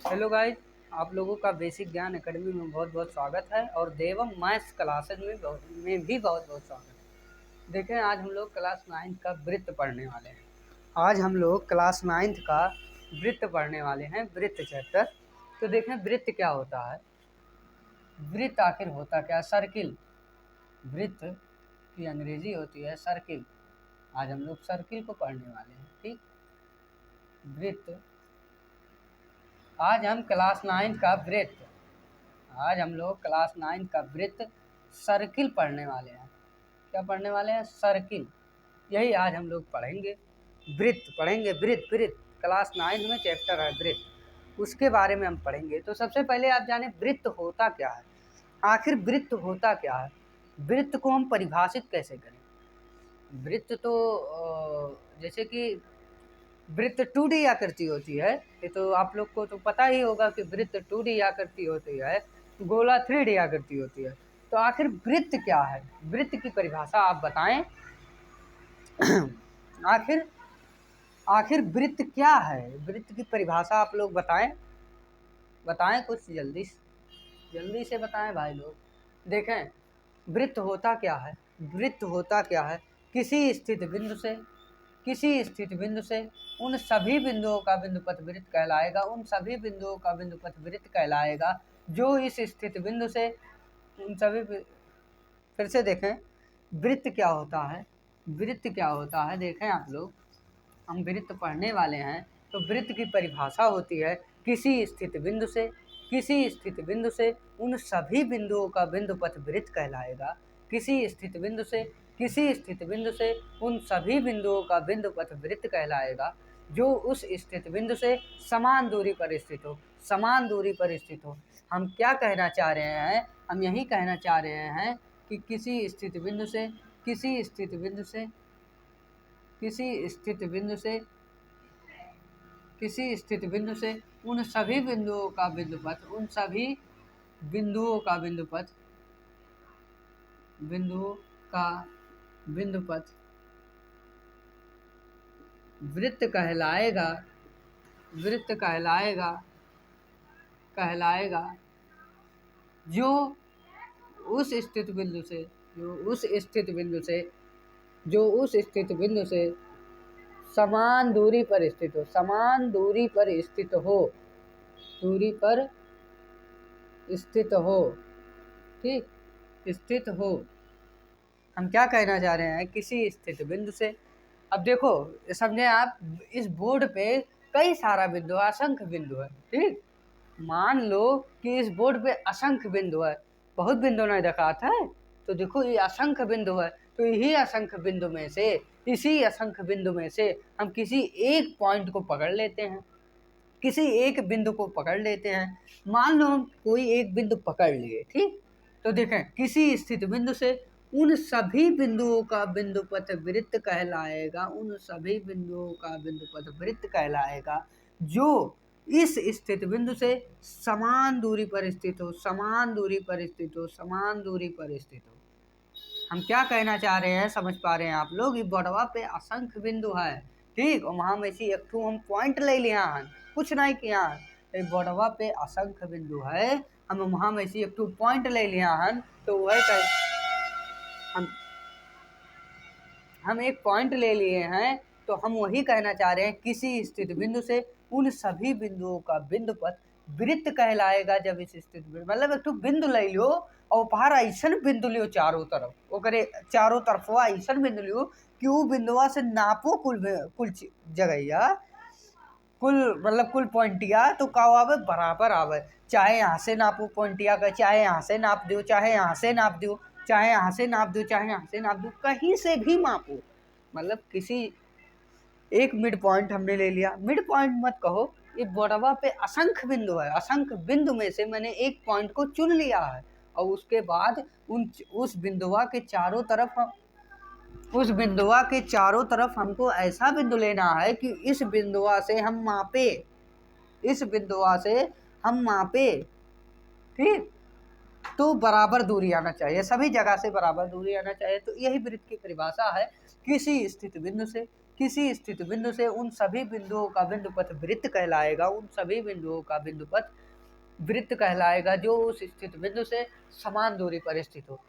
Hello guys, आप लोगों का बेसिक ज्ञान एकेडमी में बहुत बहुत स्वागत है और देवम मैथ्स क्लासेज में भी बहुत बहुत स्वागत है। देखें, आज हम लोग क्लास 9 का वृत्त पढ़ने वाले हैं। आज हम लोग क्लास 9 का वृत्त पढ़ने वाले हैं, वृत्त चैप्टर। तो देखें, वृत्त क्या होता है, वृत्त आखिर होता क्या है? सर्किल। वृत्त की अंग्रेजी होती है सर्किल। आज हम लोग सर्किल को पढ़ने वाले हैं। ठीक, वृत्त। आज हम क्लास 9 का वृत्त आज हम लोग क्लास 9 का वृत्त सर्किल पढ़ने वाले हैं। क्या पढ़ने वाले हैं? सर्किल। यही आज हम लोग पढ़ेंगे, वृत्त पढ़ेंगे। वृत्त वृत्त क्लास 9 में चैप्टर है वृत्त, उसके बारे में हम पढ़ेंगे। तो सबसे पहले आप जाने वृत्त होता क्या है, आखिर वृत्त होता क्या है, वृत्त को हम परिभाषित कैसे करें। वृत्त तो जैसे कि वृत्त 2D आकृति होती है, ये तो आप लोग को तो पता ही होगा कि वृत्त 2D आकृति होती है, गोला 3D आकृति होती है। तो आखिर वृत्त क्या है, वृत्त की परिभाषा आप बताएं। आखिर आखिर वृत्त क्या है, वृत्त की परिभाषा आप लोग बताएं कुछ जल्दी से बताएं भाई लोग। देखें, वृत्त होता क्या है, वृत्त होता क्या है, किसी स्थित बिंदु से उन सभी बिंदुओं का बिंदुपथ वृत्त कहलाएगा। उन सभी बिंदुओं का बिंदुपथ वृत्त कहलाएगा जो इस स्थित बिंदु से उन सभी। फिर से देखें, वृत्त क्या होता है, वृत्त क्या होता है। देखें आप लोग, हम वृत्त पढ़ने वाले हैं, तो वृत्त की परिभाषा होती है किसी स्थित बिंदु से उन सभी बिंदुओं का बिंदुपथ वृत्त कहलाएगा। किसी स्थित बिंदु से उन सभी बिंदुओं का बिंदुपथ वृत्त कहलाएगा जो उस स्थित बिंदु से समान दूरी पर स्थित हो। हम क्या कहना चाह रहे हैं, हम यही कहना चाह रहे हैं कि किसी स्थित बिंदु से उन सभी बिंदुओं का बिंदुपथ वृत्त कहलाएगा जो उस स्थित बिंदु से समान दूरी पर स्थित हो। हम क्या कहना चाह रहे हैं, किसी स्थित बिंदु से। अब देखो, समझे आप, इस बोर्ड पे कई सारा बिंदु है, असंख्य बिंदु है। ठीक, मान लो कि इस बोर्ड पे असंख्य बिंदु है, बहुत बिंदु नहीं दिखाता है, तो देखो ये असंख्य बिंदु है। तो इसी असंख्य बिंदु में से हम किसी एक पॉइंट को पकड़ लेते हैं, किसी एक बिंदु को पकड़ लेते हैं। मान लो हम कोई एक बिंदु पकड़ लिए, ठीक। तो देखें, किसी स्थित बिंदु से उन सभी बिंदुओं का बिंदुपथ वृत्त कहलाएगा जो इस स्थित बिंदु से समान दूरी पर स्थित हो। हम क्या कहना चाह रहे हैं, समझ पा रहे हैं आप लोग? ये बोर्डवा पे असंख्य बिंदु है, ठीक। और वहाँ में से एक ठो हम पॉइंट ले लिया हन, कुछ नहीं किया हन। बोर्डवा पे असंख्य बिंदु है, हम वहाँ में से एक ठो पॉइंट ले लिया हन। तो वह हम एक पॉइंट ले लिए हैं, तो हम वही कहना चाह रहे हैं किसी स्थित बिंदु से उन सभी बिंदुओं का बिंदुपथ वृत्त कहलाएगा। जब इस स्थित मतलब एक तो बिंदु ले लो और बाहर ऐसा बिंदु लियो चारों तरफ, ओकरे चारों तरफवा ऐसा बिंदु लियो कि वो बिंदुआ से नापो कुल जगहिया, कुल पॉइंटिया, तो का आवे बराबर आवे। चाहे यहाँ से नापो पॉइंटिया का, चाहे यहाँ से नाप दो, चाहे यहाँ से नाप दो, चाहे यहाँ से नाप दो, चाहे यहाँ से नाप दो, कहीं से भी मापो। मतलब किसी एक मिड पॉइंट हमने ले लिया, मिड पॉइंट मत कहो, ये बोर्डवा पे असंख्य बिंदु है, असंख्य बिंदु में से मैंने एक पॉइंट को चुन लिया है। और उसके बाद उस बिंदुआ के चारों तरफ हमको ऐसा बिंदु लेना है कि इस बिंदुआ से हम मापे, ठीक। तो बराबर दूरी आना चाहिए, सभी जगह से बराबर दूरी आना चाहिए। तो यही वृत्त की परिभाषा है किसी स्थित बिंदु से उन सभी बिंदुओं का बिंदुपथ वृत्त कहलाएगा, उन सभी बिंदुओं का बिंदुपथ वृत्त कहलाएगा जो उस स्थित बिंदु से समान दूरी पर स्थित हो।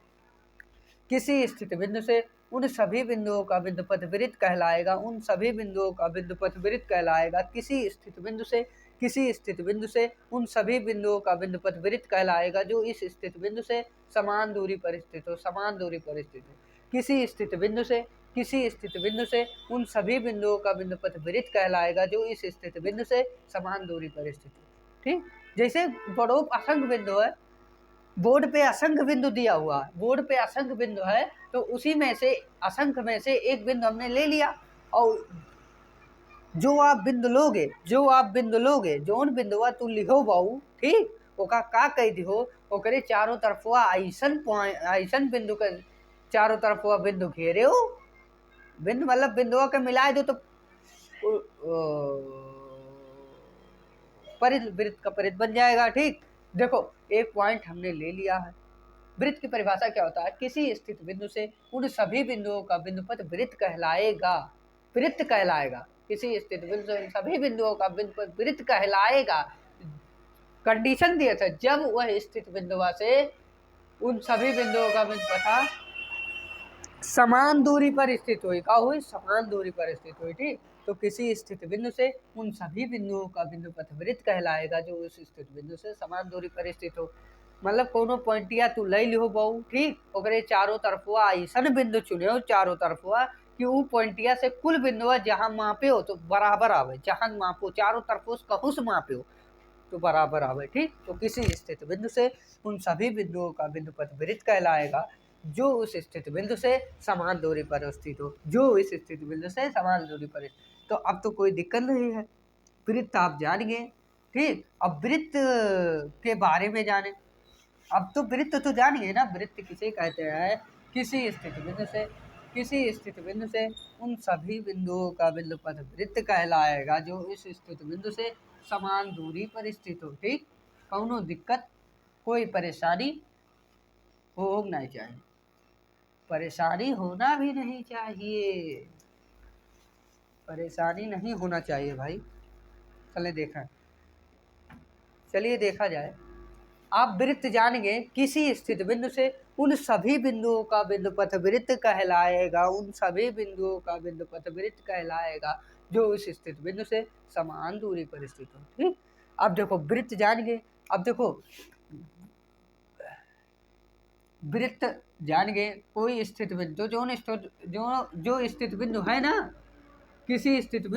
किसी स्थित बिंदु से उन सभी बिंदुओं का बिंदुपथ वृत्त कहलाएगा, उन सभी बिंदुओं का बिंदुपथ वृत्त कहलाएगा। किसी स्थित बिंदु से उन सभी बिंदुओं का बिंदुपथ वृत्त कहलाएगा जो इस स्थित बिंदु से समान दूरी पर स्थित हो, समान दूरी पर स्थित हो। किसी स्थित बिंदु से उन सभी बिंदुओं का बिंदुपथ वृत्त कहलाएगा जो इस स्थित बिंदु से समान दूरी पर स्थित हो। ठीक, जैसे बड़ों असंख्य बिंदु है, बोर्ड पे असंख्य बिंदु दिया हुआ है, बोर्ड पे असंख्य बिंदु है, तो उसी में से असंख्य में से एक बिंदु हमने ले लिया, और जो आप बिंदु लोगे जोन बिंदुआ तू लिखो बाऊ, ठीक, ओका का कह दिहो, ओकरे चारों तरफवा ऐसन बिंदु के चारों तरफवा बिंदु घेरे हो, बिंदु मतलब बिंदुआ के मिलाए दो तो परिध, वृत्त का परिध बन जाएगा। ठीक, देखो एक पॉइंट हमने ले लिया है। वृत्त की परिभाषा क्या होता है? किसी स्थित बिंदु से उन सभी बिंदुओं का बिंदुपथ वृत्त कहलाएगा, वृत्त कहलाएगा। किसी स्थित बिंदु से उन सभी बिंदुओं का बिंदुपथ वृत्त कहलाएगा। कंडीशन दिए थे, जब वह स्थित बिंदुआ से उन सभी बिंदुओं का बिंदुपथ समान दूरी पर स्थित हुई, का हुई समान दूरी पर स्थित हुई। ठीक, तो किसी स्थित बिंदु से उन सभी बिंदुओं का बिंदुपथ वृत्त कहलाएगा जो उस स्थित बिंदु से समान दूरी पर स्थित हो। मतलब कोनो पॉइंटिया तू ले लिहो बहु, ठीक, ओकरे चारों तरफवा ऐसन बिंदु चुने हो चारों तरफवा कि वो पॉइंटिया से कुल बिंदुआ जहाँ मापे हो तो बराबर आवे, जहाँ मापो चारों तरफों से कहूँ से मापे हो तो बराबर आवे। ठीक, तो किसी स्थित बिंदु से उन सभी बिंदुओं का बिंदुपथ वृत्त कहलाएगा जो उस स्थित बिंदु से समान दूरी पर स्थित हो, जो इस स्थित बिंदु से समान दूरी पर। तो अब तो कोई दिक्कत नहीं है, वृत्त आप जान गए। ठीक, अब वृत्त के बारे में जाने, अब तो वृत्त तो जानिए ना, वृत्त किसे कहते हैं? किसी स्थित बिंदु से उन सभी बिंदुओं का बिंदुपथ वृत्त कहलाएगा जो इस स्थित बिंदु से समान दूरी पर स्थित हो। ठीक, कौनो दिक्कत कोई परेशानी हो नहीं चाहिए, परेशानी होना भी नहीं चाहिए, परेशानी नहीं होना चाहिए भाई। चलिए देखा जाए। आप वृत्त जान गए, किसी स्थित बिंदु से उन सभी बिंदुओं का बिंदुपथ वृत्त कहलाएगा, उन सभी बिंदुओं का बिंदुपथ वृत्त कहलाएगा जो उस स्थित बिंदु से समान दूरी पर स्थित हो। ठीक, अब देखो वृत्त जान गए। अब देखो वृत्त जान गए, कोई स्थित बिंदु जो स्थित बिंदु है ना, किसी स्थित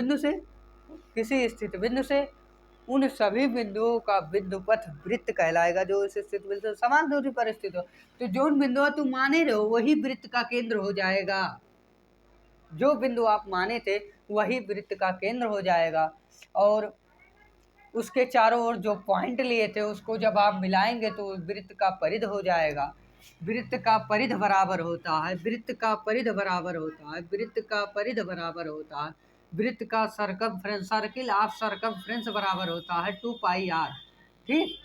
बिंदु से उन सभी बिंदुओं का बिंदुपथ वृत्त कहलाएगा जो उस स्थित बिंदु से समान दूरी पर स्थित हो। तो जो बिंदु तुम माने रहो वही वृत्त का केंद्र हो जाएगा, जो बिंदु आप माने थे वही वृत्त का केंद्र हो जाएगा, और उसके चारों ओर जो पॉइंट लिए थे उसको जब आप मिलाएंगे तो वृत्त का परिध हो जाएगा। वृत्त का परिध बराबर होता है, वृत्त का परिध बराबर होता है, वृत्त का परिध बराबर होता है, वृत्त का सर्कमफ्रेंस, सर्किल ऑफ सर्कमफ्रेंस बराबर होता है 2πr। ठीक,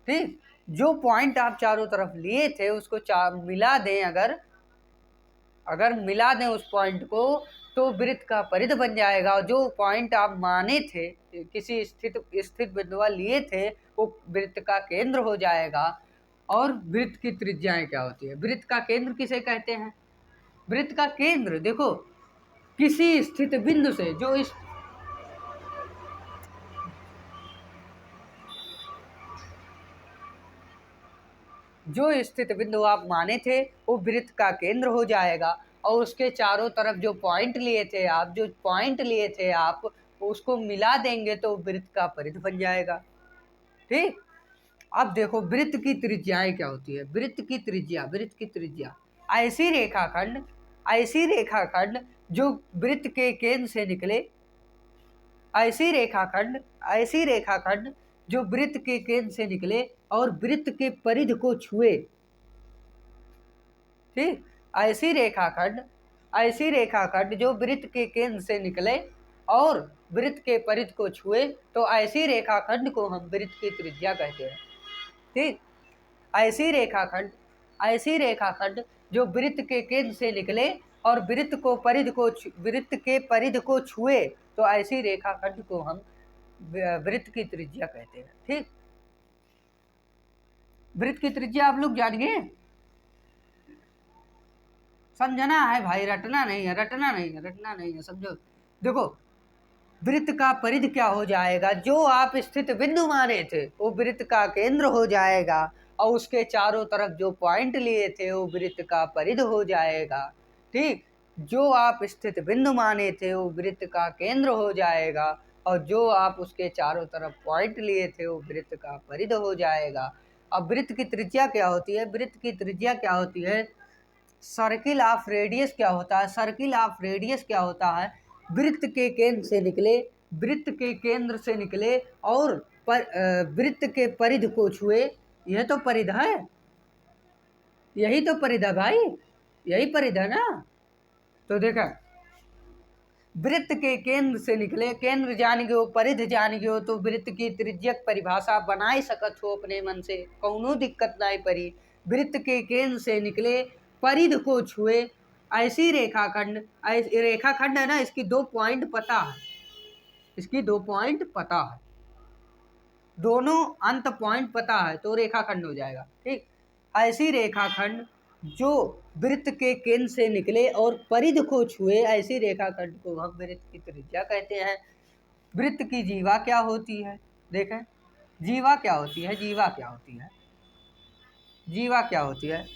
ठीक, जो पॉइंट आप चारों तरफ लिए थे उसको मिला दें, अगर मिला दें उस पॉइंट को तो वृत्त का परिध बन जाएगा, और जो पॉइंट आप माने थे किसी स्थित बिंदुआ लिए थे वो वृत्त का केंद्र हो जाएगा। और वृत्त की त्रिज्याएं क्या होती है? वृत्त का केंद्र किसे कहते हैं? वृत्त का केंद्र देखो, किसी स्थित बिंदु से जो स्थित बिंदु आप माने थे वो वृत्त का केंद्र हो जाएगा, और उसके चारों तरफ जो पॉइंट लिए थे आप उसको मिला देंगे तो वृत्त का परिध बन जाएगा। ठीक, अब देखो वृत्त की त्रिज्याएं क्या होती है? वृत्त की त्रिज्या ऐसी रेखाखंड जो वृत्त के केंद्र से निकले, ऐसी रेखाखंड जो वृत्त के केंद्र से निकले और वृत्त के परिध को छुए। ठीक, ऐसी रेखाखंड जो वृत्त के केंद्र से निकले और वृत्त के परिध को छुए, तो ऐसी रेखाखंड को हम वृत्त की त्रिज्या कहते हैं। ठीक, ऐसी रेखाखंड जो वृत्त के केंद्र से निकले और वृत्त के परिध को छुए, तो ऐसी रेखाखंड को हम वृत्त की त्रिज्या कहते हैं। ठीक, वृत्त की त्रिज्या आप लोग जानिए, समझना है भाई, रटना नहीं है, रटना नहीं है, रटना नहीं है, समझो। देखो, वृत्त का परिध क्या हो जाएगा, जो आप स्थित बिंदु माने थे वो वृत्त का केंद्र हो जाएगा, और उसके चारों तरफ जो पॉइंट लिए थे वो वृत्त का परिध हो जाएगा। ठीक, जो आप स्थित बिंदु माने थे वो वृत्त का केंद्र हो जाएगा, और जो आप उसके चारों तरफ पॉइंट लिए थे वो वृत्त का परिध हो जाएगा। अब वृत्त की त्रिज्या क्या होती है, वृत्त की त्रिज्या क्या होती है, सर्किल ऑफ रेडियस क्या होता है, सर्किल ऑफ रेडियस क्या होता है, वृत्त के केंद्र से निकले, वृत्त के केंद्र से निकले और वृत्त के परिध को छुए, यह तो परिध है, यही तो परिध है भाई, यही परिध है ना। तो देखा, वृत्त के केंद्र से निकले, केंद्र जान गयो, परिध जान गयो, तो वृत्त की त्रिज्यक परिभाषा बनाई सकत हो अपने मन से, कौनो दिक्कत नहीं पड़ी। वृत्त के केंद्र से निकले, परिध को छुए, ऐसी रेखाखंड, रेखाखंड है ना, इसकी 2 पॉइंट पता है, इसकी 2 पॉइंट पता है, दोनों अंत पॉइंट पता है, तो रेखाखंड हो जाएगा। ठीक, ऐसी रेखाखंड जो वृत्त के केंद्र से निकले और परिध को छुए, ऐसी रेखाखंड को हम वृत्त की त्रिज्या कहते हैं। वृत्त की जीवा क्या होती है, देखें, जीवा क्या होती है, जीवा क्या होती है, जीवा क्या होती है,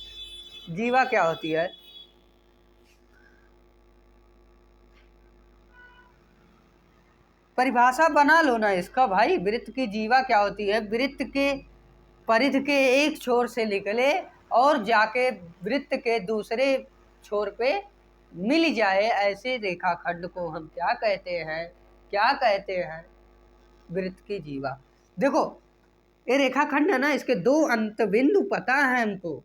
जीवा क्या होती है, परिभाषा बना लो ना इसका भाई। वृत्त की जीवा क्या होती है, वृत्त के परिध के एक छोर से निकले और जाके वृत्त के दूसरे छोर पे मिल जाए, ऐसे रेखाखंड को हम क्या कहते हैं, क्या कहते हैं, वृत्त की जीवा। देखो, ये रेखाखंड है ना, इसके 2 अंत बिंदु पता है हमको।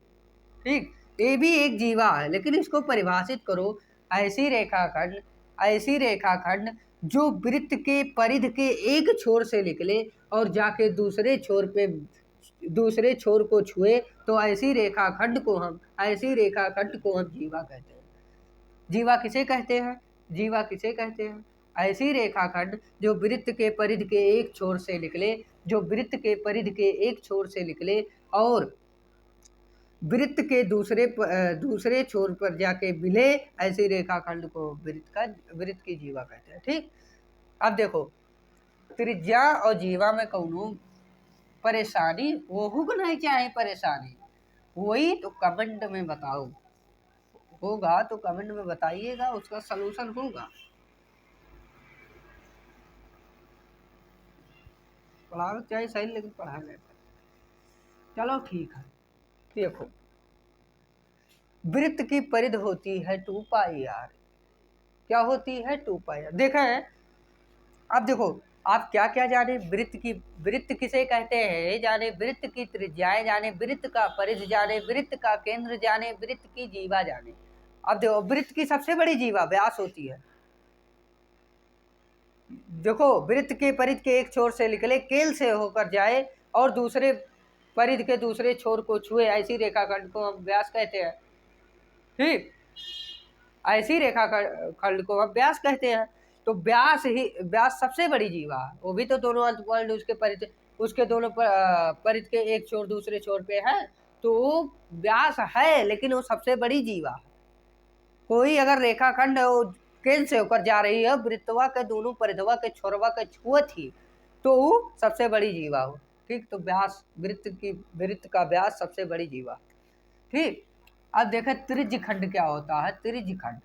ठीक, ये भी एक जीवा है, लेकिन इसको परिभाषित करो, ऐसी रेखाखंड, ऐसी रेखाखंड जो वृत्त के परिध के एक छोर से निकले और जाके दूसरे छोर को छुए, तो ऐसी रेखाखंड को हम जीवा कहते हैं। जीवा किसे कहते हैं, जीवा किसे कहते हैं, ऐसी रेखाखंड जो वृत्त के परिध के एक छोर से निकले, जो वृत्त के परिध के एक छोर से निकले और वृत्त के दूसरे छोर पर जाके मिले, ऐसी रेखाखंड को वृत्त की जीवा कहते हैं। ठीक, अब देखो, त्रिज्या और जीवा में कौनो परेशानी वो नहीं चाहे, परेशानी वही तो कमेंट में बताओ, होगा तो कमेंट में बताइएगा, उसका सलूशन होगा। पढ़ाओ चाहे सही, लेकिन पढ़ा नहीं। चलो ठीक है, देखो, वृत्त की परिध होती है 2 पाई आर, क्या होती है, 2 पाई आर। देखें, अब देखो, आप क्या क्या जाने, वृत्त किसे कहते हैं जाने, वृत्त की त्रिज्याएं जाने, वृत्त का परिध जाने, वृत्त का केंद्र जाने, वृत्त की जीवा जाने। अब देखो, वृत्त की सबसे बड़ी जीवा व्यास होती है। देखो, वृत्त के परिध के एक छोर से निकले, केंद्र से होकर जाए और दूसरे परिध के दूसरे छोर को छुए, ऐसी रेखाखंड को हम व्यास कहते हैं। ठीक, ऐसी रेखाखंड को हम व्यास कहते हैं। तो व्यास सबसे बड़ी जीवा है, वो भी तो दोनों अंत पॉइंट उसके दोनों परिध के एक छोर दूसरे छोर पे है, तो व्यास है, लेकिन वो सबसे बड़ी जीवा है। कोई अगर रेखाखंड वो केंद्र से होकर जा रही है, वृत्तवा के दोनों परिधवा के छोरवा के छुअत ही, तो वो सबसे बड़ी जीवा हो। ठीक, तो व्यास, वृत्त का व्यास सबसे बड़ी जीवा। ठीक, अब देखें त्रिज्य खंड क्या होता है, त्रिज्य खंड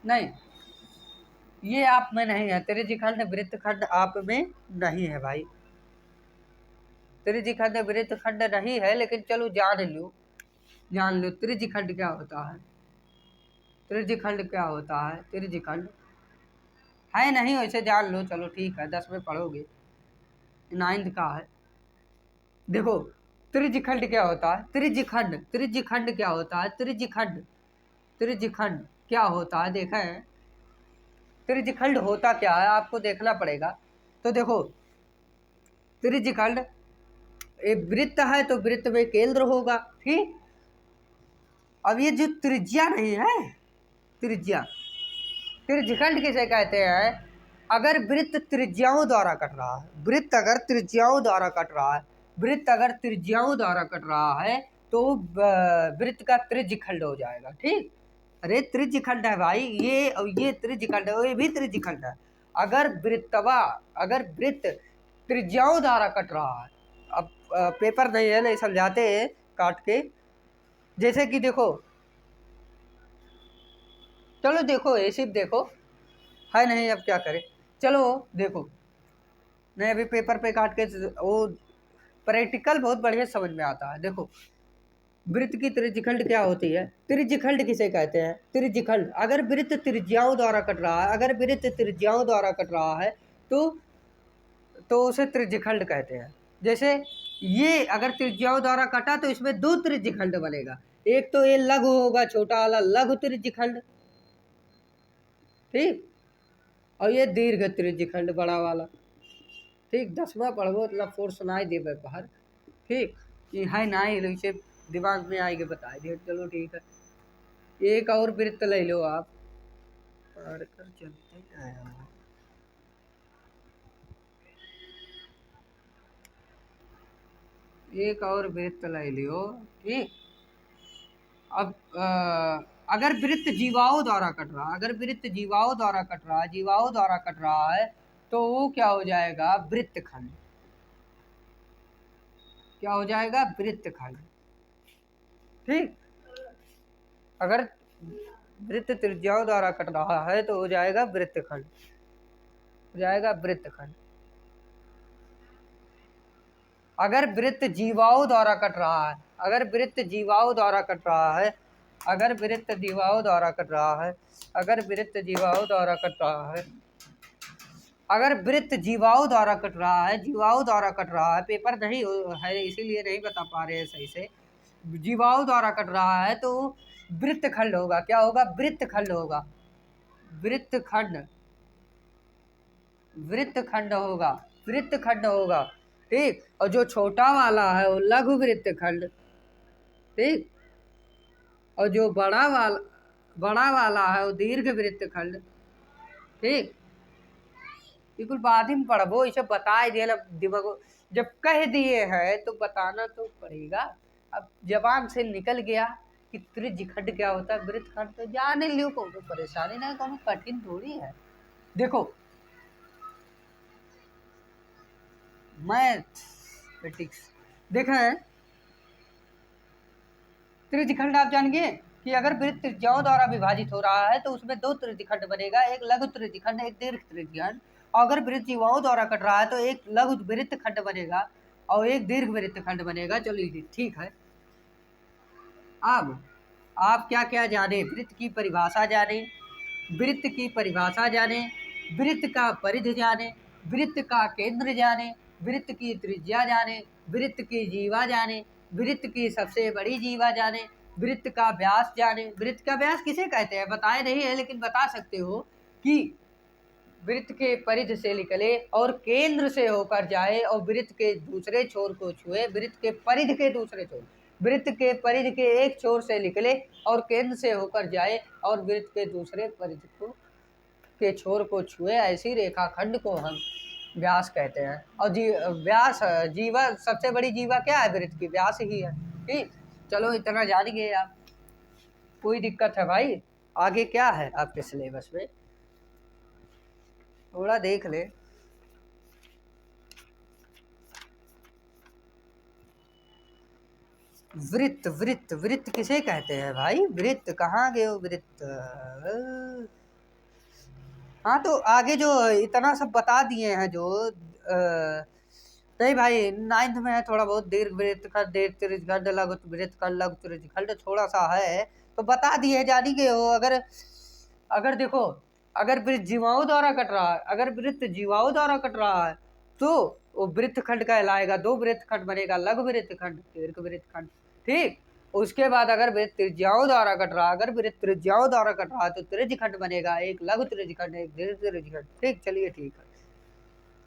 नहीं, ये आप में नहीं है, त्रिज्य खंड वृत्त खंड आप में नहीं है भाई, त्रिज्य खंड वृत्त खंड नहीं है, लेकिन चलो जान लो त्रिज्य खंड क्या होता है, त्रिज्य खंड क्या होता है, त्रिज्य खंड है नहीं, वैसे जान लो, चलो ठीक है, 10 में पढ़ोगे, 9th का है। देखो, त्रिज्य खंड क्या होता है, त्रिज्य खंड क्या होता है, त्रिज्य खंड क्या होता है, देखा है, त्रिज्य खंड होता क्या है आपको देखना पड़ेगा। तो देखो, त्रिज्य खंड एक वृत्त है तो वृत्त में केंद्र होगा। ठीक, अब ये जो त्रिज्या नहीं है, त्रिज्या, त्रिज्यखंड किसे कहते हैं? अगर वृत्त त्रिज्याओं द्वारा कट रहा है, वृत्त अगर त्रिज्याओं द्वारा कट रहा है, वृत्त अगर त्रिज्याओं द्वारा कट रहा है तो वृत्त का त्रिज्यखंड हो जाएगा। ठीक, अरे त्रिज्यखंड है भाई, ये त्रिज्यखंड है, ये भी त्रिज्यखंड है। अगर वृत्त त्रिज्याओं द्वारा कट रहा है, अब पेपर नहीं है, नहीं समझाते हैं काट के। जैसे कि देखो, चलो देखो, ये सिर्फ देखो है नहीं, अब क्या करें, चलो देखो, मैं अभी पेपर पे काट के, वो प्रैक्टिकल बहुत बढ़िया समझ में आता है। देखो, वृत्त की त्रिज्यखंड क्या होती है? त्रिज्यखंड किसे कहते हैं? त्रिज्यखंड, अगर वृत्त त्रिज्याओं द्वारा कट रहा है, अगर वृत्त त्रिज्याओं द्वारा कट रहा है तो उसे त्रिज्यखंड कहते हैं। जैसे ये अगर त्रिज्याओं द्वारा कटा तो इसमें दो त्रिज्यखंड बनेगा, एक तो ये लघु होगा, छोटा वाला लघु त्रिज्यखंड, ठीक, और ये दीर्घ त्रिज्यखंड, बड़ा वाला। ठीक, 10वां पढ़बो मतलब फोर सुनाई देवे बाहर। ठीक, कि है ना इसे दिमाग में आएगा बता दिए। चलो ठीक है, एक और वृत्त ले लो आप, पढ़ कर चलते हैं। एक और वृत्त ले लियो। ठीक, अब अगर वृत्त जीवाओं द्वारा कट रहा, अगर वृत्त जीवाओं द्वारा कट रहा, जीवाओं द्वारा कट रहा है तो वो क्या हो जाएगा? वृत्तखंड। क्या हो जाएगा? वृत्तखंड। ठीक, अगर वृत्त त्रिज्याओं द्वारा कट रहा है तो हो जाएगा वृत्तखंड, हो जाएगा वृत्तखंड। अगर वृत्त जीवाओं द्वारा कट रहा है, अगर वृत्त जीवाओं द्वारा कट रहा है, अगर वृत्त जीवाओं द्वारा कट रहा है, अगर वृत्त जीवाओं द्वारा कट रहा है, अगर वृत्त जीवाओं द्वारा कट रहा है, जीवाओं द्वारा कट रहा है, पेपर नहीं है इसीलिए नहीं बता पा रहे हैं सही से, जीवाओं द्वारा कट रहा है तो वृत्तखंड होगा। क्या होगा? वृत्तखंड होगा, वृत्तखंड, वृत्तखंड होगा, वृत्तखंड होगा। ठीक, और जो छोटा वाला है वो लघु वृत्तखंड। ठीक, और जो बड़ा वाला है वो दीर्घ वृत्तखंड। ठीक, बिल्कुल बाद में पढ़बो, इसे बता दिया दिमाग, जब कह दिए हैं तो बताना तो पड़ेगा। अब जबान से निकल गया कि त्रिज्यखंड क्या होता है, वृत्तखंड तो जाने लियो, को तो परेशानी नहीं, कोनो कठिन थोड़ी है। देखो, मैथमेटिक्स देखा है, त्रिज्यखंड आप जान गए कि अगर वृत्त त्रिज्याओं द्वारा विभाजित हो रहा है तो उसमें दो त्रिज्यखंड बनेगा, एक लघु त्रिज्यखंड, एक दीर्घ त्रिज्यखंड। अगर वृत्त जीवाओं द्वारा कट रहा है तो एक लघु वृत्तखंड बनेगा और एक दीर्घ वृत्तखंड बनेगा। चलिए ठीक है, अब आप क्या क्या जाने? वृत्त की परिभाषा जाने, वृत्त की परिभाषा जाने, वृत्त का परिधि जाने, वृत्त का केंद्र जाने, वृत्त की त्रिज्या जाने, वृत्त की जीवा जाने, वृत्त की सबसे बड़ी जीवा जाने, वृत्त का व्यास जाने। वृत्त का व्यास किसे कहते हैं बताए नहीं है, लेकिन बता सकते हो कि वृत्त के परिधि से निकले और केंद्र से होकर जाए और वृत्त के दूसरे छोर को छुए, वृत्त के परिधि के दूसरे छोर, वृत्त के परिधि के एक छोर से निकले और केंद्र से होकर जाए और वृत्त के दूसरे परिधि को के छोर को छुए, ऐसी रेखाखंड को हम व्यास कहते हैं। और व्यास जीवा, सबसे बड़ी जीवा क्या है? वृत्त की व्यास ही है। ठीक, चलो इतना जानिए आप, कोई दिक्कत है भाई? आगे क्या है आपके सिलेबस में, थोड़ा देख ले। वृत्त, वृत्त, वृत्त किसे कहते हैं भाई? वृत्त कहाँ गए हो? वृत्त, हाँ तो आगे जो इतना सब बता दिए हैं जो नहीं भाई, 9th में है थोड़ा बहुत, दीर्घ वृत्तखंड, दीर्घ त्रिज्यखंड, लघु वृत्तखंड, लघु त्रिज्यखंड थोड़ा सा है तो बता दिए, जानी गए हो। अगर देखो, अगर वृत्त जीवाओं द्वारा कट रहा है, अगर वृत्त जीवाओं द्वारा कट रहा है तो वो वृत्तखंड कहलाएगा, दो वृत्तखंड बनेगा, लघु वृत्तखंड, दीर्घ वृत्तखंड। ठीक, उसके बाद अगर वृत्त त्रिज्याओं द्वारा कट रहा, अगर वृत्त त्रिज्याओं द्वारा कट रहा है तो त्रिज्यखंड बनेगा, एक लघु त्रिज्यखंड, एक दीर्घ त्रिज्यखंड। ठीक, चलिए ठीक है।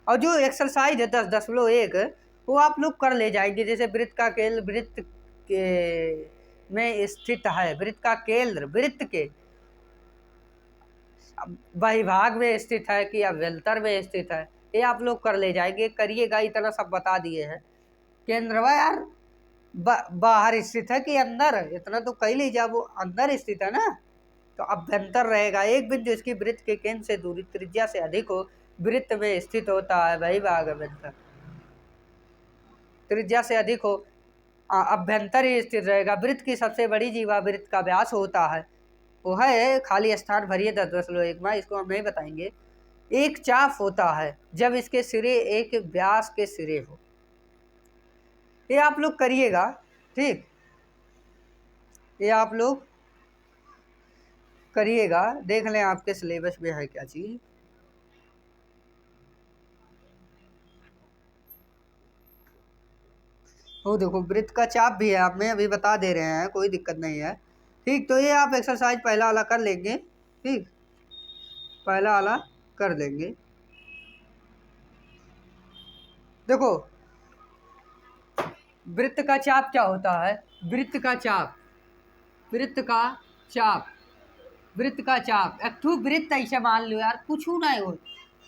और जो एक्सरसाइज है 10.1 वो आप लोग कर ले जाएंगे। जैसे वृत्त का केंद्र वृत्त के में स्थित है, वृत्त का केंद्र वृत्त के बहिभाग में स्थित है कि अभ्यंतर में स्थित है, ये आप लोग कर ले जाएंगे। करिएगा, इतना सब बता दिए हैं। केंद्रवा यार बाहर स्थित है कि अंदर, इतना तो कह लीजिए। वो अंदर स्थित है ना, तो अभ्यंतर रहेगा। एक बिंदु इसकी वृत्त के केंद्र से दूरी त्रिज्या से अधिक हो, वृत्त में स्थित होता है, वही भाग अभ्यंतर। त्रिज्या से अधिक हो, अभ्यंतर ही स्थित रहेगा। वृत्त की सबसे बड़ी जीवा वृत्त का व्यास होता है, वो है खाली स्थान भरिए 10.1 में, इसको हम नहीं बताएंगे। एक चाप होता है जब इसके सिरे एक व्यास के सिरे हो। ये आप लोग करिएगा, ठीक, ये आप लोग करिएगा। देख लें आपके सिलेबस में है क्या चीज। वो देखो वृत्त का चाप भी है, आप में अभी बता दे रहे हैं, कोई दिक्कत नहीं है, ठीक। तो ये आप एक्सरसाइज पहला वाला कर लेंगे, ठीक, पहला वाला कर लेंगे। देखो वृत्त का चाप क्या होता है, वृत्त का चाप, वृत्त का चाप, वृत्त का चाप एक ठू वृत्त ऐसे मान लो यार, कुछ नहीं हो,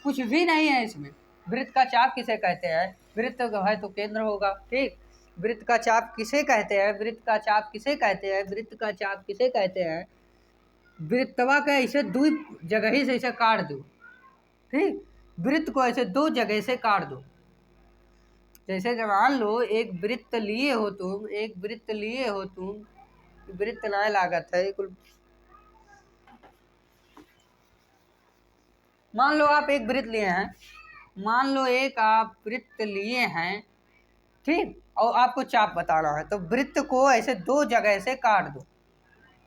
कुछ भी नहीं है इसमें। वृत्त का चाप किसे कहते हैं, वृत्त है तो केंद्र होगा, ठीक। वृत्त का चाप किसे कहते हैं, वृत्त का चाप किसे कहते हैं, वृत्त का चाप किसे कहते हैं। वृत्तवा का ऐसे दो जगह से ऐसे काट दो, ठीक, वृत्त को ऐसे दो जगह से काट दो। जैसे जब मान लो एक वृत्त लिए हो तुम, एक वृत्त लिए हो तुम, वृत्त ना लागत है कुल। मान लो आप एक वृत्त लिए हैं, मान लो एक आप वृत्त लिए हैं, ठीक, और आपको चाप बताना है, तो वृत्त को ऐसे दो जगह से काट दो।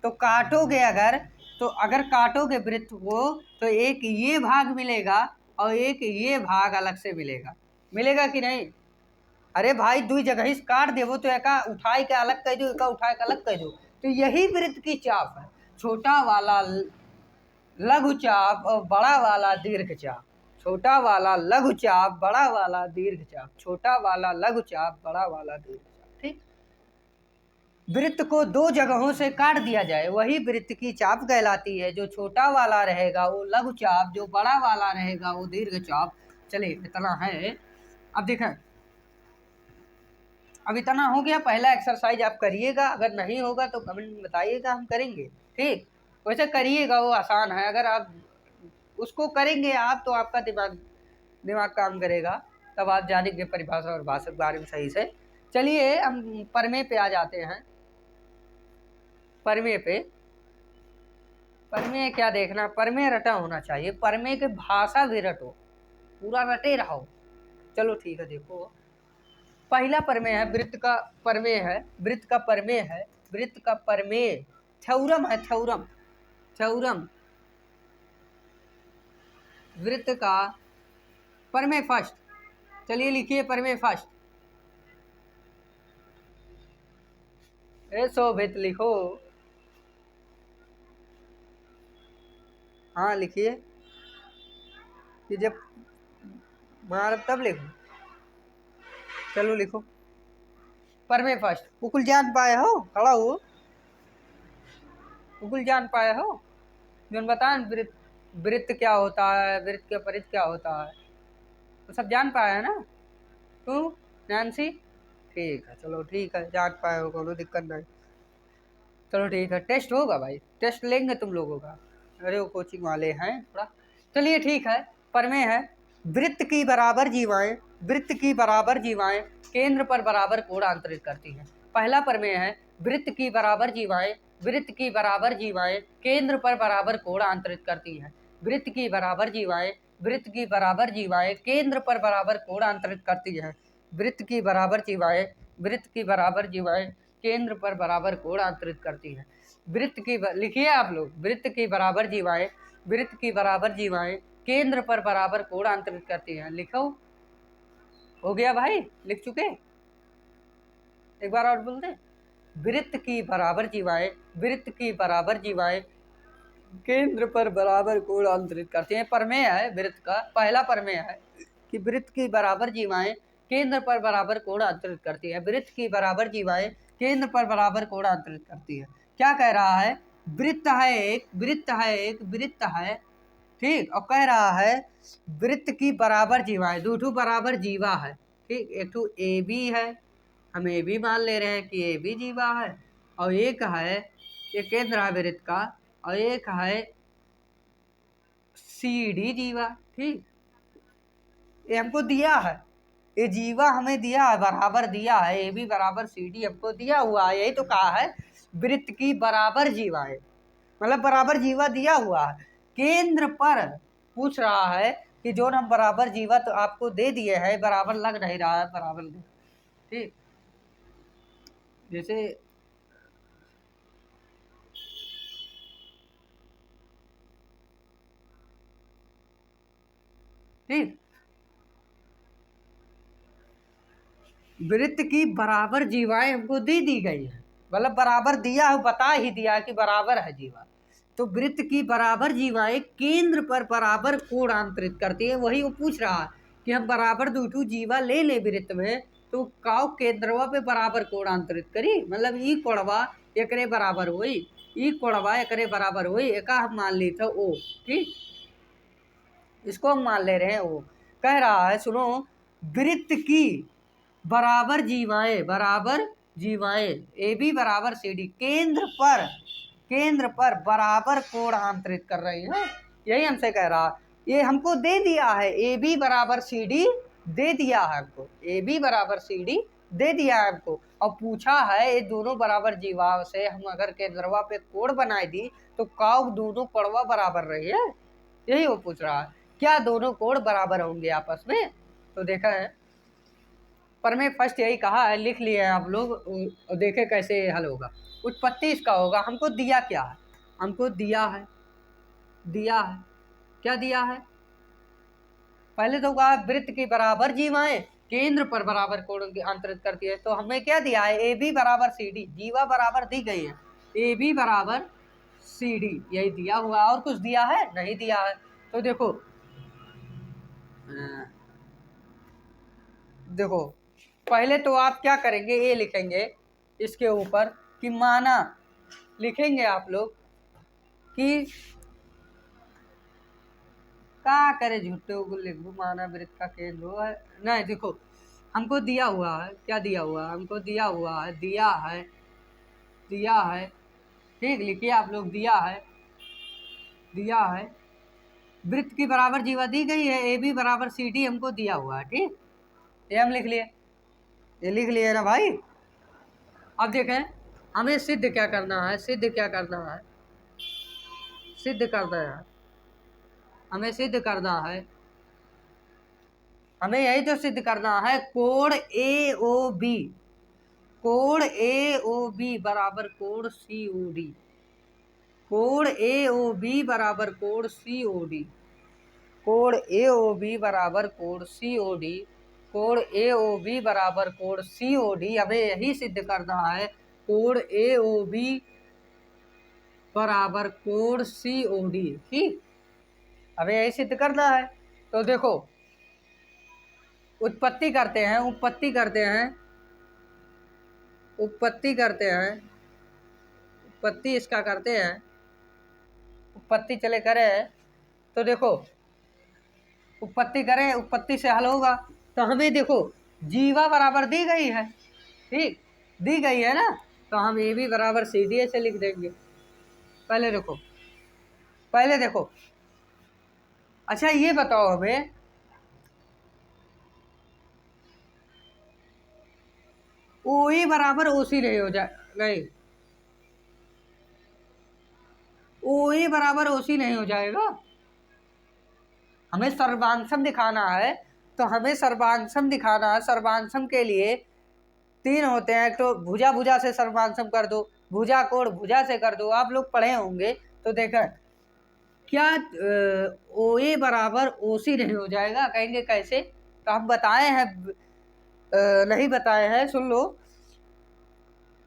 तो काटोगे अगर, तो अगर काटोगे वृत्त को, तो एक ये भाग मिलेगा और एक ये भाग अलग से मिलेगा, मिलेगा कि नहीं। अरे भाई दो जगह ही काट देवो तो एका उठाई के अलग कह दो, एका उठाई के अलग कह दो, तो यही वृत्त की चाप है। छोटा वाला लघु चाप और बड़ा वाला दीर्घ चाप, छोटा वाला लघु चाप, बड़ा वाला दीर्घ चाप, छोटा वाला लघु चाप, बड़ा वाला दीर्घ चाप, ठीक। वृत्त को दो जगहों से काट दिया जाए, वही वृत्त की चाप कहलाती है। जो छोटा वाला रहेगा वो लघु चाप, जो बड़ा वाला रहेगा वो दीर्घ चाप। चलिए इतना है। अब देखें, अब इतना हो गया। पहला एक्सरसाइज आप करिएगा, अगर नहीं होगा तो कमेंट में बताइएगा, हम करेंगे, ठीक। वैसे करिएगा, वो आसान है। अगर आप उसको करेंगे आप, तो आपका दिमाग काम करेगा, तब आप जानेंगे परिभाषा और भाषा के बारे में सही से। चलिए हम परमे पे आ जाते हैं। परमे पे, परमे क्या देखना, परमे रटा होना चाहिए, परमे के भाषा भी रटो, पूरा रटे रहो। चलो ठीक है, देखो पहला परमेय है, वृत्त का परमेय है, वृत्त का परमेय है, वृत्त का परमेय थ्योरम है, थ्योरम, थ्योरम वृत्त का परमेय फर्स्ट। चलिए लिखिए परमेय फर्स्ट, शोभित लिखो, हाँ लिखिए, कि जब मार तब लिखो। चलो लिखो परमेय फर्स्ट। उकुल जान पाए हो, खड़ा हो, उकुल जान पाए हो, जो बताएं वृत्त, वृत्त क्या होता है, वृत्त के परित क्या होता है, तो सब जान पाए है ना। तू नैन्सी, ठीक है, चलो ठीक है, जान पाए हो, कोई दिक्कत नहीं। चलो ठीक है, टेस्ट होगा भाई, टेस्ट लेंगे तुम लोगों का, अरे वो कोचिंग वाले हैं थोड़ा। चलिए ठीक है, परमेय है, वृत्त की बराबर जीवाएं, वृत्त की बराबर जीवाएं केंद्र पर बराबर कोण अंतरित करती हैं। पहला परमेय है, वृत्त की बराबर जीवाएं, वृत्त की बराबर जीवाएं केंद्र पर बराबर कोण अंतरित करती हैं। वृत्त की बराबर जीवाएं, वृत्त की बराबर जीवाएं केंद्र पर बराबर कोण अंतरित करती हैं। वृत्त की बराबर जीवाएं, वृत्त की बराबर जीवाएं केंद्र पर बराबर कोण अंतरित करती हैं। वृत्त की लिखिए आप लोग, वृत्त की बराबर जीवाएं, वृत्त की बराबर जीवाएं केंद्र पर बराबर कोण अंतरित करती हैं। लिखो, हो गया भाई, लिख चुके, एक बार और बोल दे, वृत्त की बराबर जीवाएं, वृत्त की बराबर जीवाएं केंद्र पर बराबर कोण अंतरित करती हैं। परमेय है वृत्त का, पहला परमेय है कि वृत्त की बराबर जीवाएं, केंद्र पर बराबर कोण अंतरित करती है। वृत्त की बराबर जीवाएं केंद्र पर बराबर कोण अंतरित करती है। क्या कह रहा है, वृत्त है एक, वृत्त है एक, वृत्त है, ठीक, और कह रहा है वृत्त की बराबर जीवाएं, दो बराबर जीवा है, ठीक, एक तो ए बी है, हम ए बी मान ले रहे हैं कि ए बी जीवा है, और एक है ये केंद्र है वृत्त का, और एक है सी डी जीवा, ठीक, ये हमको दिया है, ये जीवा हमें दिया है, बराबर दिया है, ए बी बराबर सी डी हमको दिया हुआ है। यही तो कहा है वृत्त की बराबर जीवाएं, मतलब बराबर जीवा दिया हुआ है, केंद्र पर पूछ रहा है कि जो हम बराबर जीवा तो आपको दे दिए हैं, बराबर लग नहीं रहा है, बराबर नहीं, ठीक, जैसे ठीक, वृत्त की बराबर जीवाएं हमको दी गई है, मतलब बराबर दिया है, बता ही दिया कि बराबर है जीवा, तो वृत्त की बराबर जीवाएं केंद्र पर बराबर कोण अंतरित करती है। वही वो पूछ रहा है कि हम बराबर दो जीवा ले ले वृत्त में, तो काव केंद्रवा पे बराबर कोण अंतरित करी, मतलब ई कोणवा एकरे बराबर हुई, ई कोणवा एकरे बराबर हुई, एका हम मान ली था ओ, ठीक, इसको हम मान ले रहे हैं ओ। कह रहा है सुनो, वृत्त की बराबर जीवाएं, बराबर जीवाएं ए बी बराबर सी डी केंद्र पर बराबर कोण अंतरित कर रही है, यही हमसे कह रहा है। ये हमको दे दिया है ए बी बराबर सी डी, दे दिया है हमको ए बी बराबर सी डी, दे दिया है हमको, और पूछा है ये दोनों बराबर जीवा से हम अगर केंद्रवा पे कोण बनाए दी तो काव दोनों कोणवा बराबर रही है, यही वो पूछ रहा है, क्या दोनों कोण बराबर होंगे आपस में। तो देखा है पर मैं फर्स्ट यही कहा है, लिख लिए हैं आप लोग, देखे कैसे हल होगा। उत्पत्ति इसका होगा, हमको दिया क्या है, हमको दिया है क्या दिया है, पहले तो कहा वृत्त की बराबर जीवाएं केंद्र पर बराबर कोण अंतरित करती है, तो हमें क्या दिया है, ए बी बराबर सी डी, जीवा बराबर दी गई है, ए बी बराबर सी डी, यही दिया हुआ, और कुछ दिया है नहीं दिया है। तो देखो देखो पहले तो आप क्या करेंगे, ये लिखेंगे इसके ऊपर कि माना, लिखेंगे आप लोग कि क्या करे, झूठे को लिखो, माना वृत्त का केंद्र है, नहीं देखो हमको दिया हुआ है, क्या दिया हुआ है, हमको दिया हुआ है, दिया है, ठीक, लिखिए आप लोग, दिया है वृत्त की बराबर जीवा दी गई है, ए बी बराबर सी डी हमको दिया हुआ है, ठीक, ये हम लिख लिए, ये लिख लिए ना भाई। अब देखें हमें सिद्ध क्या करना है, हमें सिद्ध करना है, हमें यही तो सिद्ध करना है, कोण ए ओ बी बराबर कोण सी ओ डी, कोण ए ओ बी बराबर कोण सी ओ डी, कोण ए ओ बी बराबर कोण सी ओ डी, कोण ए ओ बी बराबर कोण सी ओ डी, हमें यही सिद्ध करना है, कोण ए ओ बी बराबर कोण सी ओ डी, ठीक, हमें यही सिद्ध करना है। तो देखो उत्पत्ति करते हैं, उत्पत्ति इसका करते हैं, उत्पत्ति चले करें, तो देखो उत्पत्ति करें, उत्पत्ति से हल होगा, तो हमें देखो जीवा बराबर दी गई है, ठीक, दी गई है ना, तो हम ए बी बराबर सी डी ऐसे लिख देंगे। पहले देखो अच्छा ये बताओ हमें, ओ ए बराबर ओ सी नहीं हो जाए, नहीं, ओ ए बराबर ओ सी नहीं हो जाएगा, हमें सर्वांशम दिखाना है, तो हमें सर्वांशम दिखाना है, सर्वांशम के लिए तीन होते हैं, तो भुजा से सर्वांशम कर दो, भुजा कोण भुजा से कर दो, आप लोग पढ़े होंगे, तो देखा क्या ओ ए बराबर ओ सी नहीं हो जाएगा, कहेंगे कैसे, तो हम बताए हैं, नहीं बताए हैं, सुन लो,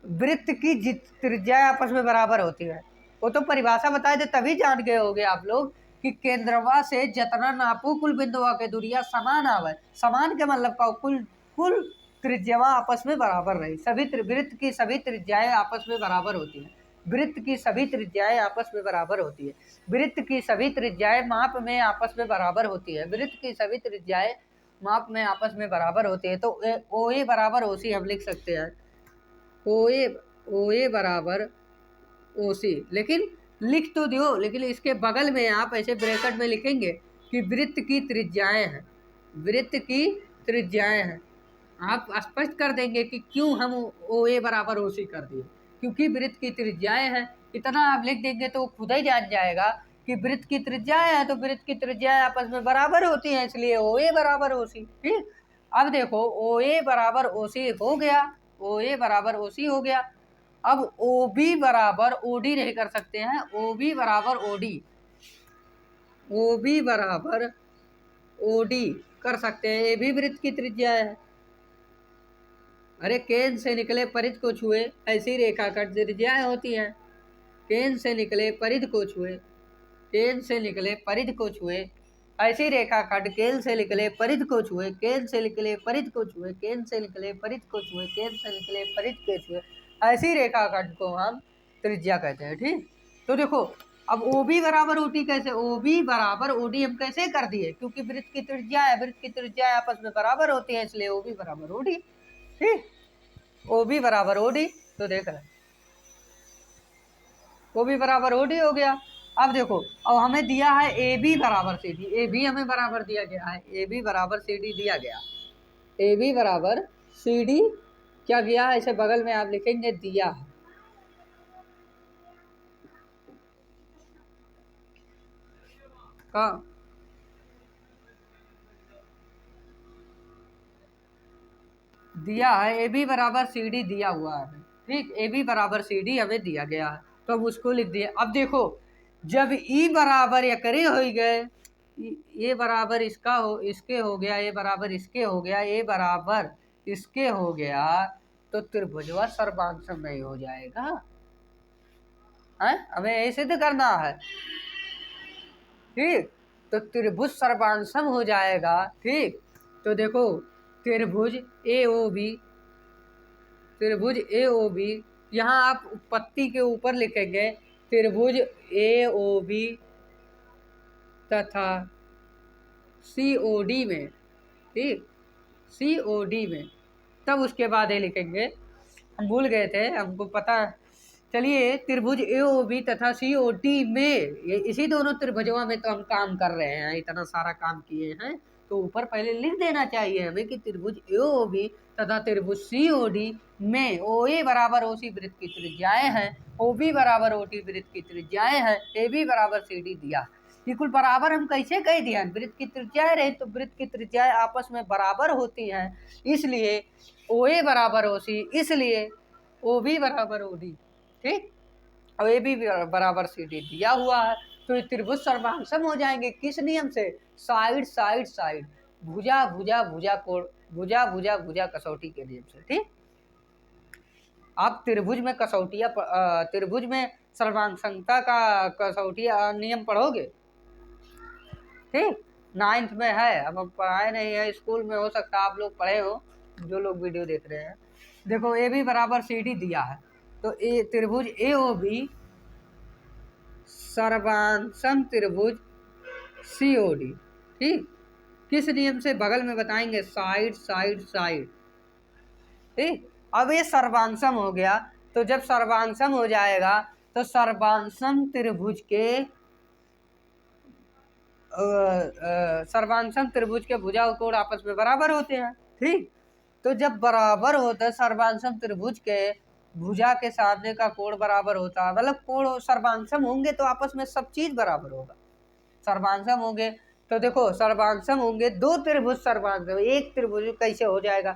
वृत्त की त्रिज्या आपस में बराबर होती है, वो तो परिभाषा बताए थे तभी जान गए होगे आप लोग कि केंद्रवा से जितना नापो कुल बिंदुआ के दूरिया समान आवे, समान के मतलब का कुल कुल त्रिज्याएं आपस में बराबर रही। वृत्त की सभी त्रिज्याएं आपस में बराबर होती हैं। वृत्त की सभी त्रिज्याएं आपस में बराबर होती है। वृत्त की सभी त्रिज्याएं माप में आपस में बराबर होती है। वृत्त की सभी त्रिज्याएं माप में आपस में बराबर होती है। तो ओ ए बराबर ओ सी हम लिख सकते हैं। ओ ए बराबर ओ सी। लेकिन लिख तो दो, लेकिन इसके बगल में आप ऐसे ब्रैकेट में लिखेंगे कि वृत्त की त्रिज्याएं हैं। वृत्त की त्रिज्याएं हैं। आप स्पष्ट कर देंगे कि क्यों हम ओ ए बराबर ओ सी कर दिए, क्योंकि वृत्त की त्रिज्याएं हैं। इतना आप लिख देंगे तो खुद ही जान जाएगा कि वृत्त की त्रिज्याएं हैं, तो वृत्त की त्रिज्याएं आपस में बराबर होती हैं, इसलिए ओ ए बराबर ओ सी। ठीक, अब देखो ओ ए बराबर ओ सी हो गया। ओ ए बराबर ओ सी हो गया। अब ओ बी बराबर ओ डी नहीं कर सकते हैं। ओ बी बराबर ओ डी, ओ बी बराबर ओ डी कर सकते हैं। ए भी वृत्त की त्रिज्या है। अरे केंद्र से निकले परिध को छुए ऐसी रेखाखंड त्रिज्याएं होती हैं। केंद्र से निकले परिध को छुए, केंद्र से निकले परिध को छुए ऐसी रेखाखंड, केंद्र से निकले परिध को छुए, केंद्र से निकले परिध को छुए, केंद्र से निकले परिध को छुए, केंद्र से निकले परिध के छुए ऐसी रेखाखंड को हम त्रिज्या कहते हैं। ठीक, तो देखो अब ओ बी बराबर ओ टी कैसे, ओ बी बराबर ओ डी हम कैसे कर दिए, क्योंकि वृत्त की त्रिज्या है, वृत्त की त्रिज्या आपस में बराबर होती है, इसलिए ओ बी बराबर ओ डी। ठीक, ओ बी बराबर ओ डी। तो देख रहे ओ बी बराबर ओ डी हो गया। अब देखो अब हमें दिया है ए बी बराबर सी डी। ए बी हमें बराबर दिया गया है, ए बी बराबर सी डी दिया गया। ए बी बराबर सी डी क्या किया है, ऐसे बगल में आप लिखेंगे दिया है। कहाँ दिया है, ए बी बराबर सी डी दिया हुआ है। ठीक, ए बी बराबर सी डी हमें दिया गया है, तो अब उसको लिख दिया। अब देखो जब ई बराबर या करे हो गए, ये बराबर इसका हो इसके हो गया, ये बराबर इसके हो गया, ये बराबर इसके हो गया, तो त्रिभुजवा सर्वांग नहीं हो जाएगा है? हमें यही सिद्ध करना है। ठीक, तो त्रिभुज सर्वांग हो जाएगा। ठीक, तो देखो त्रिभुज ए ओ बी, त्रिभुज ए ओ बी, यहाँ आप पत्ती के ऊपर लिखेंगे त्रिभुज ए ओ बी तथा सी ओ डी में। ठीक, सी ओ डी में, तब उसके बाद ये लिखेंगे, हम भूल गए थे, हमको पता। चलिए त्रिभुज ए ओ बी तथा सी ओ डी में, ये इसी दोनों त्रिभुजों में तो हम काम कर रहे हैं, इतना सारा काम किए हैं, तो ऊपर पहले लिख देना चाहिए हमें कि त्रिभुज ए ओ बी तथा त्रिभुज सी ओ डी में ओ ए बराबर ओ सी वृत्त की त्रिज्याएं हैं, ओ बी बराबर ओ टी वृत्त की त्रिज्याएं हैं, ए बी बराबर सी डी दिया। बिल्कुल बराबर हम कैसे कह दिया, वृत्त की त्रिज्याएं रहे तो वृत्त की त्रिज्याएं आपस में बराबर होती हैं, इसलिए ओ ए बराबर ओ सी, इसलिए ओ बी बराबर ओ डी। ठीक, अब ए बी बराबर सी डी दिया हुआ है, तो ये त्रिभुज सर्वांग हो जाएंगे। किस नियम से, साइड साइड साइड, भुजा भुजा भुजा कोण, भुजा भुजा भुजा कसौटी के नियम से। ठीक, आप त्रिभुज में कसौटिया, त्रिभुज में सर्वांगता का कसौटिया नियम पढ़ोगे। ठीक, 9th में है, अब हम पढ़ाए नहीं है, स्कूल में हो सकता है आप लोग पढ़े हो, जो लोग वीडियो देख रहे हैं। देखो ए बी बराबर सी डी दिया है, तो ए त्रिभुज ए ओ बी सर्वांग त्रिभुज सी ओ डी। ठीक, किस नियम से, बगल में बताएंगे, साइड साइड साइड। ठीक, अब ये सर्वांग हो गया, तो जब सर्वांग हो जाएगा तो सर्वांग त्रिभुज के सर्वांग त्रिभुज के भुजा और कोण आपस में बराबर होते हैं। ठीक, तो जब बराबर होता है सर्वांग त्रिभुज के भुजा के सामने का कोण बराबर होता है, मतलब कोण सर्वांग होंगे तो आपस में सब चीज बराबर होगा। सर्वांग होंगे तो देखो सर्वांग होंगे, दो त्रिभुज सर्वांग, एक त्रिभुज कैसे हो जाएगा,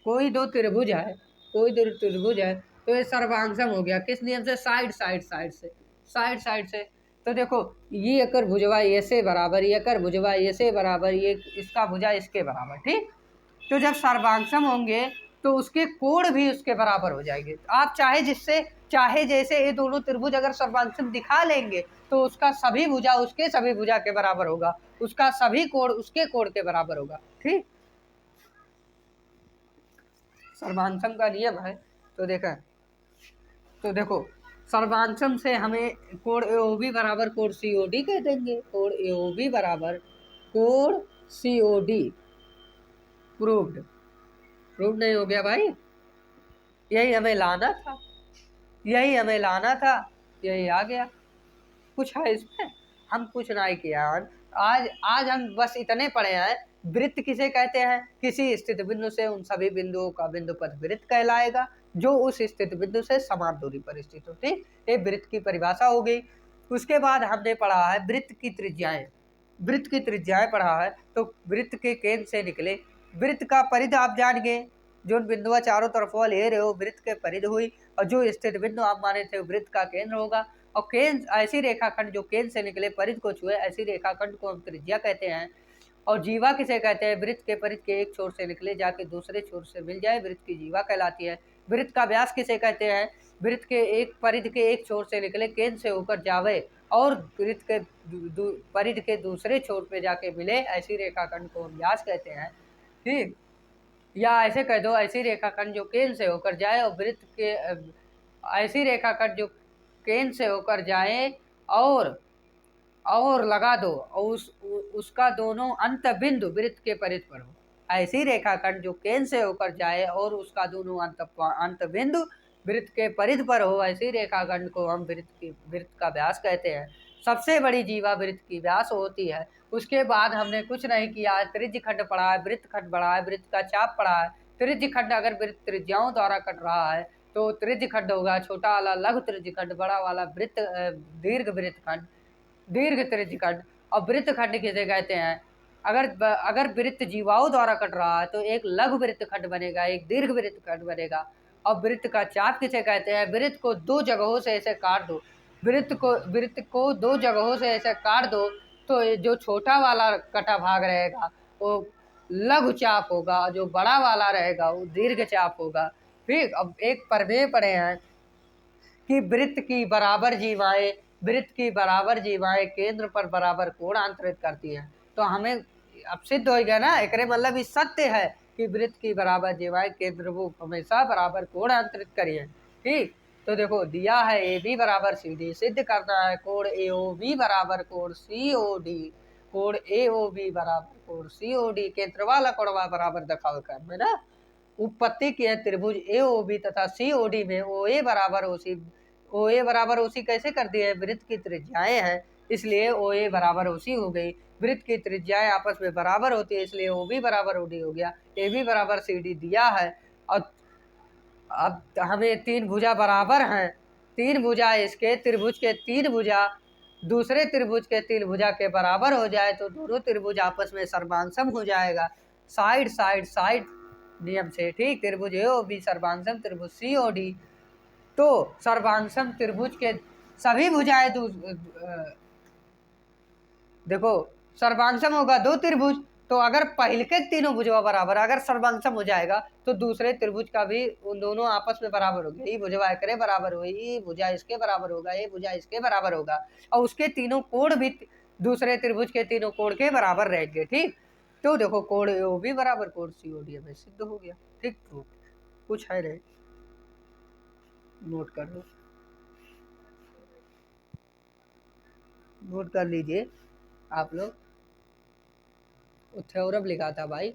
कोई दो त्रिभुज है, कोई दो त्रिभुज है, तो ये सर्वांग हो गया। किस नियम से, साइड साइड साइड से, साइड साइड से। तो देखो ये एकर भुजवा ये से बराबर, ये एकर भुजवा ये से बराबर, ये इसका भुजा इसके बराबर। ठीक, तो जब सर्वांग होंगे तो उसके कोण भी उसके बराबर हो जाएंगे। आप चाहे जिससे चाहे जैसे ये दोनों त्रिभुज अगर सर्वांग दिखा लेंगे तो उसका सभी भुजा उसके सभी भुजा के बराबर होगा, उसका सभी कोण उसके कोण के बराबर होगा। ठीक, सर्वांशम का नियम है। तो देखो सर्वांशम से हमें कोण एओबी बराबर कोण सीओडी कह देंगे। कोण एओबी बराबर कोण सीओडी। प्रूव्ड। प्रूव नहीं हो गया भाई? यही हमें लाना था, यही हमें लाना था, यही आ गया। कुछ है इसमें? हम कुछ नहीं किया। आज आज हम बस इतने पढ़े हैं। वृत्त किसे कहते हैं? किसी स्थित बिंदु से उन सभी बिंदुओं का बिंदुपथ वृत्त कहलाएगा जो उस स्थित बिंदु से समान दूरी पर स्थित हो। ठीक, ये वृत्त की परिभाषा हो गई। उसके बाद हमने पढ़ा है वृत्त की त्रिज्याएं। वृत्त की त्रिज्याएं पढ़ा है। तो वृत्त के केंद्र से निकले वृत्त का परिध आप जान गए। जो बिंदुआ चारों तरफ ले रहे हो वृत्त के परिध हुई, और जो स्थित बिंदु आप माने थे वृत्त का केंद्र होगा। और केंद्र ऐसी रेखाखंड जो केंद्र से निकले परिध को छुए, ऐसी रेखाखंड को हम त्रिज्या कहते हैं। और जीवा किसे कहते हैं? वृत्त के परिध के एक छोर से निकले जाके दूसरे छोर से मिल जाए, वृत्त की जीवा कहलाती है। वृत्त का व्यास किसे कहते हैं? वृत्त के एक परिध के एक छोर से निकले केंद्र से होकर जावे और वृत्त के परिध के दूसरे छोर पे जाके मिले, ऐसी रेखाखंड को हम व्यास कहते हैं। ठीक, या ऐसे कह दो ऐसी रेखाखंड जो केंद्र से होकर जाए और वृत्त के ऐसी रेखाखंड जो केंद्र से होकर जाए और लगा दो और उसका दोनों अंत बिंदु वृत्त के परिध पर हो। ऐसी रेखाखंड जो केंद्र से होकर जाए और उसका दोनों अंत बिंदु वृत्त के परिध पर हो, ऐसी रेखाखंड को हम वृत्त का व्यास कहते हैं। सबसे बड़ी जीवा वृत्त की व्यास होती है। उसके बाद हमने कुछ नहीं किया। त्रिज्य खंड पढ़ा है, वृत्त खंड पढ़ा है, वृत्त का चाप पढ़ा है। त्रिज्य खंड अगर वृत्त त्रिज्याओं द्वारा कट रहा है तो त्रिज्य खंड होगा। छोटा वाला लघु त्रिज्य खंड, बड़ा वाला वृत्त दीर्घ वृत्त खंड, दीर्घ त्रिज्य खंड। और वृत्त खंड किसे कहते हैं? अगर वृत्त जीवाओं द्वारा कट रहा है तो एक लघु वृत्त खंड बनेगा, एक दीर्घ वृत्त खंड बनेगा। और वृत्त का चाप किसे कहते हैं? वृत्त को दो जगहों से ऐसे काट दो, वृत्त को दो जगहों से ऐसे काट दो तो जो छोटा वाला कटा भाग रहेगा वो लघु चाप होगा, जो बड़ा वाला रहेगा वो दीर्घ चाप होगा। ठीक, अब एक प्रमेय पढ़े हैं कि वृत्त की बराबर जीवाएं केंद्र पर बराबर कोण अंतरित करती है। तो हमें अब सिद्ध हो गया ना, एक मतलब इस सत्य है कि वृत्त की बराबर जीवाएं केंद्र वो हमेशा बराबर कोण अंतरित करिए। ठीक, तो देखो दिया है ए बी बराबर सी डी, सिद्ध करना है कोण ए ओ बी बराबर कोण सी ओ डी। कोण ए ओ बी बराबर कोण सी ओ डी, केंद्र वाला कोणवा बराबर दिखाओ कर है ना। उत्पत्ति की है त्रिभुज ए ओ बी तथा सी ओ डी में ओ ए बराबर ओ सी कैसे कर दिए? वृत्त की त्रिज्याएं हैं इसलिए ओ ए बराबर ओ सी हो गई। वृत्त की त्रिज्याएं आपस में बराबर होती है इसलिए ओ बी बराबर ओ डी हो गया। ए बी बराबर सी डी दिया है। और अब हमें तीन भुजा बराबर हैं। तीन भुजा इसके त्रिभुज के तीन भुजा दूसरे त्रिभुज के तीन भुजा के बराबर हो जाए तो दोनों त्रिभुज आपस में सर्वांसम हो जाएगा, साइड साइड साइड नियम से। ठीक, त्रिभुज ए ओ बी सर्वांसम त्रिभुज सी ओ डी। तो सर्वांसम त्रिभुज के सभी भुजाएं देखो सर्वांसम होगा दो त्रिभुज, तो अगर पहले के तीनों भुजवा बराबर अगर सर्वांसम हो जाएगा तो दूसरे त्रिभुज का भी उन दोनों आपस में बराबर हो गया। ये भुजवा एकरे बराबर हुई, ये भुजा इसके बराबर होगा, ये भुजा इसके बराबर होगा, और उसके तीनों कोण भी दूसरे त्रिभुज के तीनों कोण के बराबर रहेंगे। ठीक, तो देखो कोण ओ भी बराबर कोण सी ओ डी हमें सिद्ध हो गया। ठीक, तो कुछ है नहीं, नोट कर लो, नोट कर लीजिए आप लोग। थ्योरम लिखा था भाई,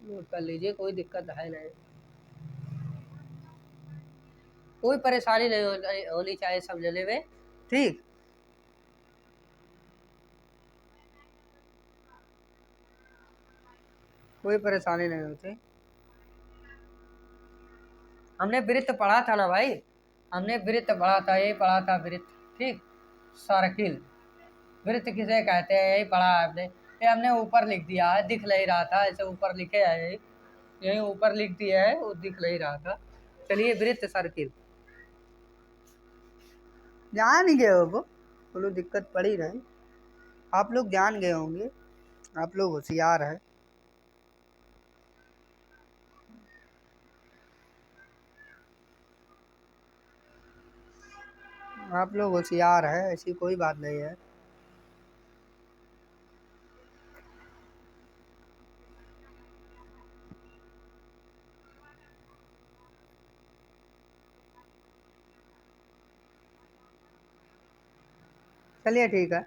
नोट कर लीजिए, कोई दिक्कत है नहीं, कोई परेशानी नहीं होनी चाहिए समझने में। ठीक, कोई परेशानी नहीं होती। हमने वृत्त पढ़ा था ना भाई, हमने वृत्त पढ़ा था, ये पढ़ा था वृत्त। ठीक, सर्किल वृत्त किसे कहते हैं यही पढ़ा है हमने। ये हमने ऊपर लिख दिया है, दिख नहीं रहा था, ऐसे ऊपर लिखे है, यही ऊपर लिख दिया है, वो दिख नहीं रहा था। चलिए वृत्त सर्किल जान गए हो, कोई दिक्कत पड़ी नहीं, आप लोग जान गए होंगे, आप लोग होशियार हैं, आप लोग होशियार हैं, ऐसी कोई बात नहीं है। चलिए ठीक है।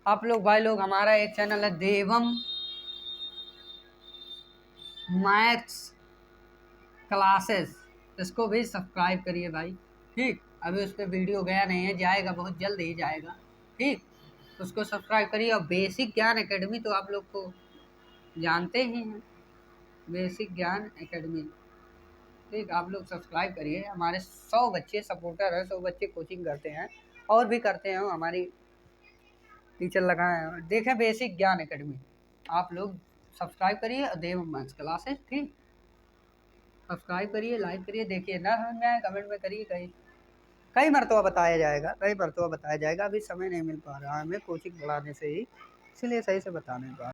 आप लोग भाई लोग, हमारा एक चैनल है देवम मैथ्स क्लासेस, इसको भी सब्सक्राइब करिए भाई। ठीक, अभी उस पर वीडियो गया नहीं है, जाएगा बहुत जल्द ही जाएगा। ठीक, उसको सब्सक्राइब करिए। और बेसिक ज्ञान एकेडमी तो आप लोग को जानते ही हैं, बेसिक ज्ञान एकेडमी। ठीक, आप लोग सब्सक्राइब करिए। हमारे 100 बच्चे सपोर्टर हैं, 100 बच्चे कोचिंग करते हैं और भी करते हैं, हमारी टीचर लगाए हैं। देखें बेसिक ज्ञान एकेडमी, आप लोग सब्सक्राइब करिए। और देव मैथ्स क्लासेस, ठीक, सब्सक्राइब करिए, लाइक करिए। देखिए ना समझ में आए कमेंट में करिए, कहीं कई मरतबा बताया जाएगा, कई मरतबा बताया जाएगा। अभी समय नहीं मिल पा रहा है हमें कोचिंग पढ़ाने से ही, इसलिए सही से बता नहीं पा रहा।